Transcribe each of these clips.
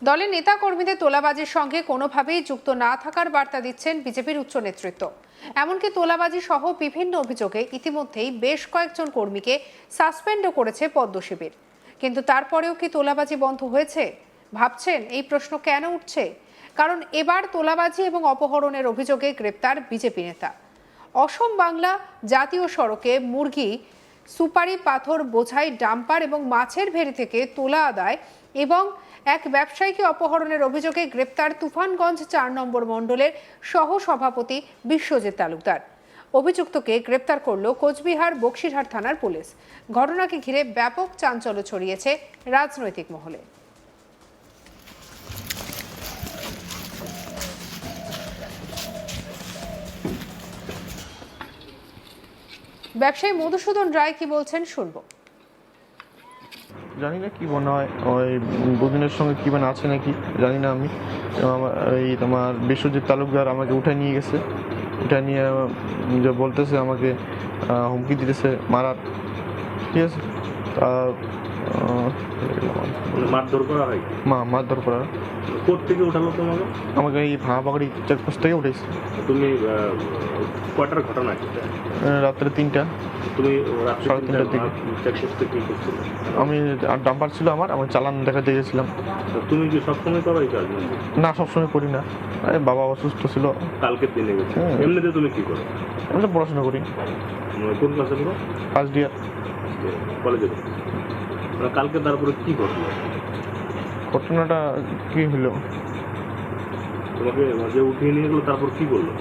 দলের নেতা কর্মীদের তোলাবাজির সঙ্গে কোনোভাবেই যুক্ত না থাকার বার্তা দিচ্ছেন বিজেপির উচ্চ নেতৃত্ব। এমনকি তোলাবাজি সহ বিভিন্ন অভিযোগে ইতিমধ্যেই বেশ কয়েকজন কর্মীকে সাসপেন্ডও করেছে পদ্ম শিবির। কিন্তু তারপরেও কি তোলাবাজি বন্ধ হয়েছে? ভাবছেন এই প্রশ্ন কেন উঠছে? কারণ এবার তোলাবাজি এবং অপহরণের অভিযোগে গ্রেপ্তার বিজেপি নেতা। অসম বাংলা জাতীয় সড়কে মুরগি, সুপারি, পাথর বোঝাই ডাম্পার এবং মাছের ভেড়ি থেকে তোলা আদায় এবং এক ব্যবসায়ীকে অপহরণের অভিযোগে গ্রেপ্তার তুফানগঞ্জ ৪ নম্বর মণ্ডলের সহ সভাপতি বিশ্বজিৎ তালুকদার। অভিযুক্তকে গ্রেপ্তার করল কোচবিহার বক্সিরহাট থানার পুলিশ। ঘটনাকে ঘিরে ব্যাপক চাঞ্চল্য ছড়িয়েছে রাজনৈতিক মহলে। ব্যবসায়ী মধুসূদন রায় কি বলছেন শুনবো। জানি না কি মনে হয়, ওই দুদিনের সঙ্গে কি মানে আছে নাকি জানি না। আমি এই তোমার বিশ্বজিৎ তালুকদার আমাকে উঠায় নিয়ে গেছে, উঠায় নিয়ে যে বলতেছে আমাকে হুমকি দিতেছে মারার, ঠিক আছে। মারধর করা হয়? মারধর করা। কোত্থেকে উঠালো তোমাকে? আমাকে এই ভাঙাবাড়ি চেকপোস্ট থেকে উঠেছে। তুমি কয়টার ঘটনা? রাত্রে ৩টা। তুমি সাড়ে ৩টার দিকে চেকপোস্টে কি করছিলে? আমি ডাম্পার ছিল আমার চালান দেখাতে গেছিলাম। তুমি কি সবসময় করো এই কাজ? না, সবসময় করি না, বাবা অসুস্থ ছিল। কালকের দিনে গেছে। এমনিতে তুমি কি করো? আমি তো পড়াশোনা করি। কোন ক্লাসে পড়ো? ফার্স্ট ইয়ার কলেজে। কালকে তারপরে কি ঘটলো? ঘটনাটা কি হলো, তোমাকে মাঝে উঠিয়ে নিয়ে গেলো, তারপর কি করলো?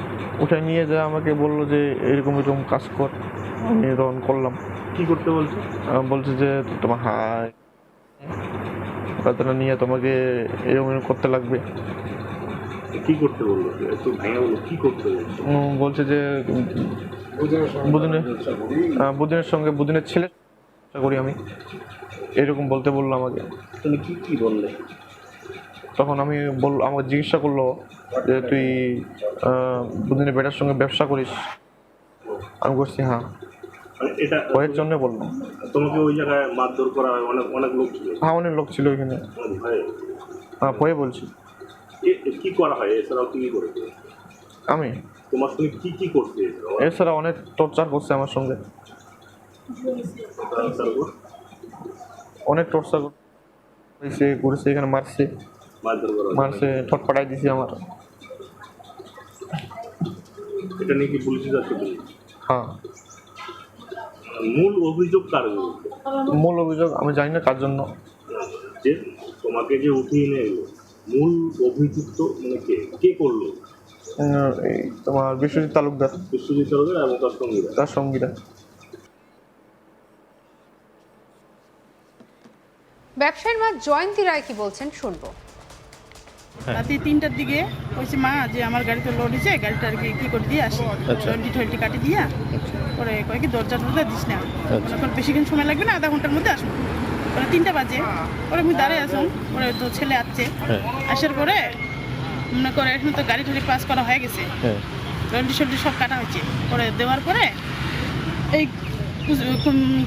উঠে নিয়ে যা আমাকে বললো যে এরকম এরকম কাজ কর। আমি তখন করলাম। কি করতে বলছে? বলছে যে তোমার হাতটা নিয়ে তোমাকে এরকম এরকম করতে লাগবে। কি করতে বললো? একটু ভাঙা বললো কি করতে বলছে? বলছে যে বুদিনের সঙ্গে বুদিনের ছেলে করি আমি, এরকম বলতে বললো আমাকে। তুমি কি বললে? তখন আমি আমাকে জিজ্ঞাসা করলো যে তুই বুদিনের বেটার সঙ্গে ব্যবসা করিস? আমি করছি হ্যাঁ। এটা ভয়ের জন্য বললো। তোমাকে ওই জায়গায় মারধর করা হয়? অনেক লোক ছিল? হ্যাঁ, অনেক লোক ছিল ওইখানে। হ্যাঁ, ভয়ে বলছি। কি করা হয় এছাড়াও? কি করেছে আমি তোমার সঙ্গে কি করছে? এছাড়া অনেক টর্চার করছে আমার সঙ্গে, অনেক টর্চার করেছে, এখানে মারছে, ঠট পাঠাই দিছে আমার। এটা নিয়ে কি পুলিশে যাচ্ছে? হ্যাঁ। মূল অভিযোগ কার? মূল অভিযোগ আমি জানি না কার জন্য। যে তোমাকে যে উঠিয়ে নিয়ে এলো, মূল অভিযুক্ত মানে কে করলো? এই তোমার বিশ্বজিৎ তালুকদার এবং তার সঙ্গীরা। ব্যবসায়ীর মা জয়ন্তী রায় কি বলছেন শুনবো। রাতে 3টার দিকে কইছে মা যে আমার গাড়িতে লোড হয়েছে, গাড়িটা আর কি করে দিয়ে আসি, 20 কাটি দিয়া পরে কয় কি দরজা দিস না, এখন বেশিক্ষণ সময় লাগবে না, আধা ঘন্টার মধ্যে আসবো। পরে 3টা বাজে, পরে আমি দাঁড়িয়ে আসুন, পরে তো ছেলে আসছে, আসার পরে মনে করে এখন তো গাড়ি ঠাড়ি পাস করা হয়ে গেছে, সল্টি সব কাটা হয়েছে। পরে দেওয়ার পরে এই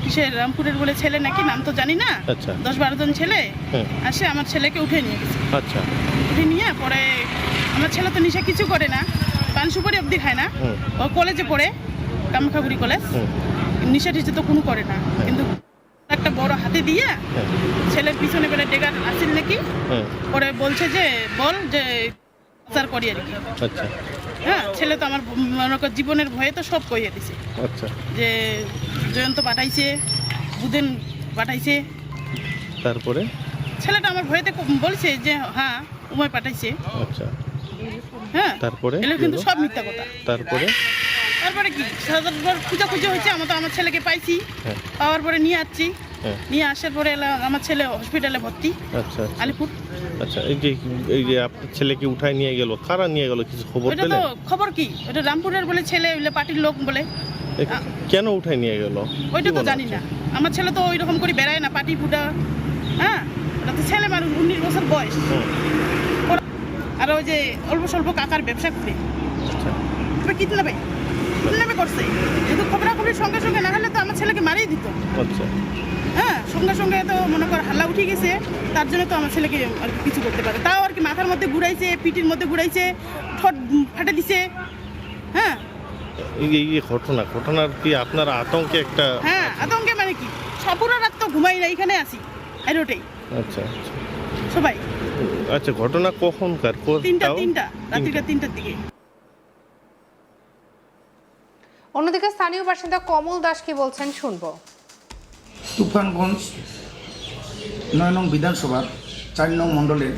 কিসের রামপুরের বলে ছেলে নাকি, নাম তো জানি না, 10-12 জন ছেলে আসে আমার ছেলেকে উঠে নিয়ে গেছে। উঠে নিয়ে পরে আমার ছেলে তো নেশা কিছু করে না, পান সুপারি অবধি খায় না, ও কলেজে পড়ে, কামাখাগুড়ি কলেজ, নেশা টিশা তো কোনো করে না, কিন্তু একটা বড় হাতে দিয়ে ছেলের পিছনে বেলা ডেগার আসিল নাকি, পরে বলছে যে বল যে প্রচার করি আর কি। হ্যাঁ, ছেলে তো আমার জীবনের ভয়ে তো সব কইয়ে দিছে, যে জয়ন্ত পাঠাইছে, বুদেন পাঠাইছে। তারপরে ছেলেটা আমার ভয়েতে বলছে যে হ্যাঁ উময় পাঠাইছে। হ্যাঁ, তারপরে এগুলো কিন্তু সব মিথ্যা কথা। তারপরে কি খুঁজাখুঁজি হয়েছে, আমার ছেলেকে পাইছি, পাওয়ার পরে নিয়ে আসছি, নিয়ে আসার পরে আমার ছেলে হসপিটালে ভর্তি আলিপুর। এই যে আপনার ছেলেকে উঠায় নিয়ে গেল, কারা নিয়ে গেল কিছু খবর পেলেন? তো খবর কি, ওটা রামপুরের বলে ছেলে, পার্টির লোক বলে। কেন উঠায় নিয়ে গেল ওইটা তো জানি না, আমার ছেলে তো ওই রকম করে বেড়ায় না, পার্টি ফুটা। হ্যাঁ, ওটা তো ছেলে মানুষ, 19 বছর বয়স, আর ওই যে অল্প স্বল্প কাকার ব্যবসা করে কিডন্যাপে করছে, কিন্তু খবরাখবরির সঙ্গে সঙ্গে না হলে তো আমার ছেলেকে মারিয়ে দিত। হ্যাঁ, সঙ্গে সঙ্গে তো মনে কর হাল্লা উঠে গেছে, তার জন্য তো আমার ছেলেকে আর কি কিছু করতে পারে। তাও আর কি মাথার মধ্যে ঘুরাইছে, পিঠির মধ্যে ঘুরাইছে, ঠোঁট ফাটে দিছে। হ্যাঁ এই ঘটনার কি আপনার আতঙ্কে একটা? হ্যাঁ, আতঙ্কে মানে কি, পুরো রাত তো ঘুমাই না, এখানে আসি এই রোডেই আচ্ছা আচ্ছা সবাই। আচ্ছা, ঘটনা কখনকার? তিনটা রাত্রিটা 3টার দিকে। অন্যদিকে স্থানীয় বাসিন্দা কমল দাস কি বলছেন শুনবো। তুফানগঞ্জ 9 নং বিধানসভার 4 নং মণ্ডলের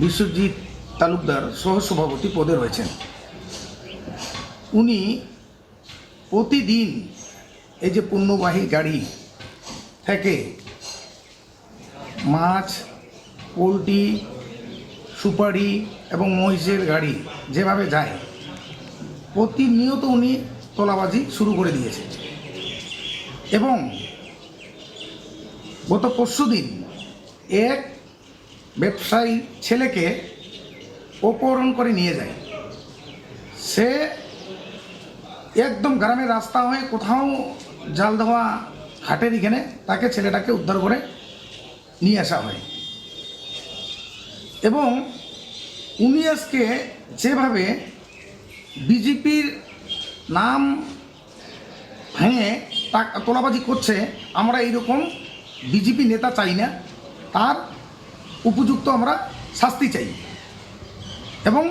বিশ্বজিৎ তালুকদার সহসভাপতি পদে রয়েছেন। উনি প্রতিদিন এই যে পণ্যবাহী গাড়ি থেকে মাছ, পোলট্রি, সুপারি এবং মহিষের গাড়ি যেভাবে যায়, প্রতিনিয়ত উনি তোলাবাজি শুরু করে দিয়েছে। এবং গত পরশুদিন এক ব্যবসায়ী ছেলেকে অপহরণ করে নিয়ে যায়। সে একদম গ্রামের রাস্তা হয়ে কোথাও জাল দেওয়া ঘাটের এখানে তাকে ছেলেটাকে উদ্ধার করে নিয়ে আসা হয়। এবং উনি আজকে যেভাবে বিজেপির নাম ভেঙে তোলাবাজি করছে, আমরা এইরকম বিজেপি নেতা চাই না, তার উপযুক্ত আমরা শাস্তি চাই। এবং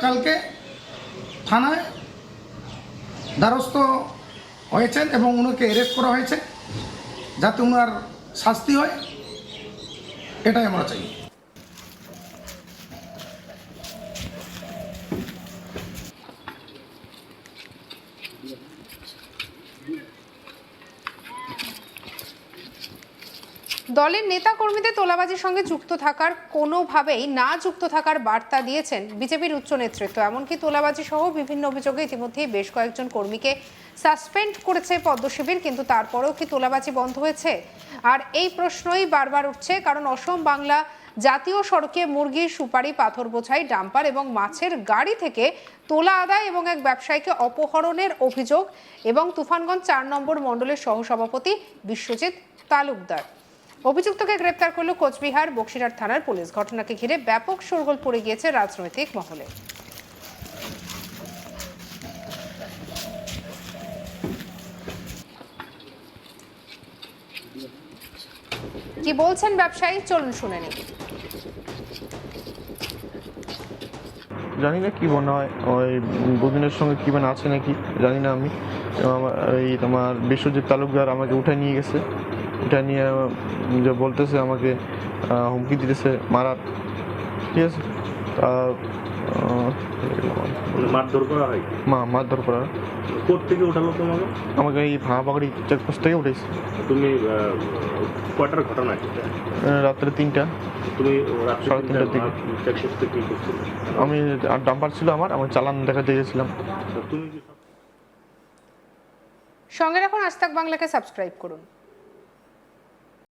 কালকে থানায় দ্বারস্থ হয়েছেন এবং ওনাকে অ্যারেস্ট করা হয়েছে, যাতে ওনার শাস্তি হয়, এটাই আমরা চাই। দলের নেতা কর্মীদের তোলাবাজির সঙ্গে যুক্ত থাকার কোনোভাবেই না যুক্ত থাকার বার্তা দিয়েছেন বিজেপির উচ্চ নেতৃত্ব। এমনকি তোলাবাজি সহ বিভিন্ন অভিযোগে ইতিমধ্যেই বেশ কয়েকজন কর্মীকে সাসপেন্ড করেছে পদ্মশিবির, কিন্তু তারপরেও কি তোলাবাজি বন্ধ হয়েছে? আর এই প্রশ্নই বারবার উঠছে, কারণ অসম বাংলা জাতীয় সড়কে মুরগি, সুপারি, পাথর বোঝাই ডাম্পার এবং মাছের গাড়ি থেকে তোলা আদায় এবং এক ব্যবসায়ীকে অপহরণের অভিযোগ এবং তুফানগঞ্জ 4 নম্বর মণ্ডলের সহসভাপতি বিশ্বজিৎ তালুকদার। অভিযুক্তকে গ্রেপ্তার করল কোচবিহার বক্সিরহাট থানার পুলিশ। ঘটনাকে ঘিরে ব্যাপক শোরগোল পড়ে গিয়েছে রাজনৈতিক মহলে। কি বলছেন ব্যবসায়ী, চলুন শুনে নিন। জানি না কি মনে হয়, ওই দুদিনের সঙ্গে কি মানে আছে নাকি জানি না আমি। এই তোমার বিশ্বজিৎ তালুকদার আমাকে উঠায় নিয়ে গেছে, উঠায় নিয়ে যে বলতেছে আমাকে হুমকি দিতেছে মারার, ঠিক আছে। মারধর করা হয়? মারধর করা। কোত্থেকে উঠালো তোমাকে? আমাকে এই ভাঙাপাগড়ি চেকপোস্ট থেকে উঠেছে। তুমি কয়টার ঘটনা? রাত্রে 3টা। তুমি সাড়ে 3টার দিকে চেকপোস্টে কি করছিলে? আমি ডাম্পার ছিল আমার চালান দেখাতে গেছিলাম। তুমি কি সঙ্গে রাখুন আজ তাক বাংলাকে সাবস্ক্রাইব করুন।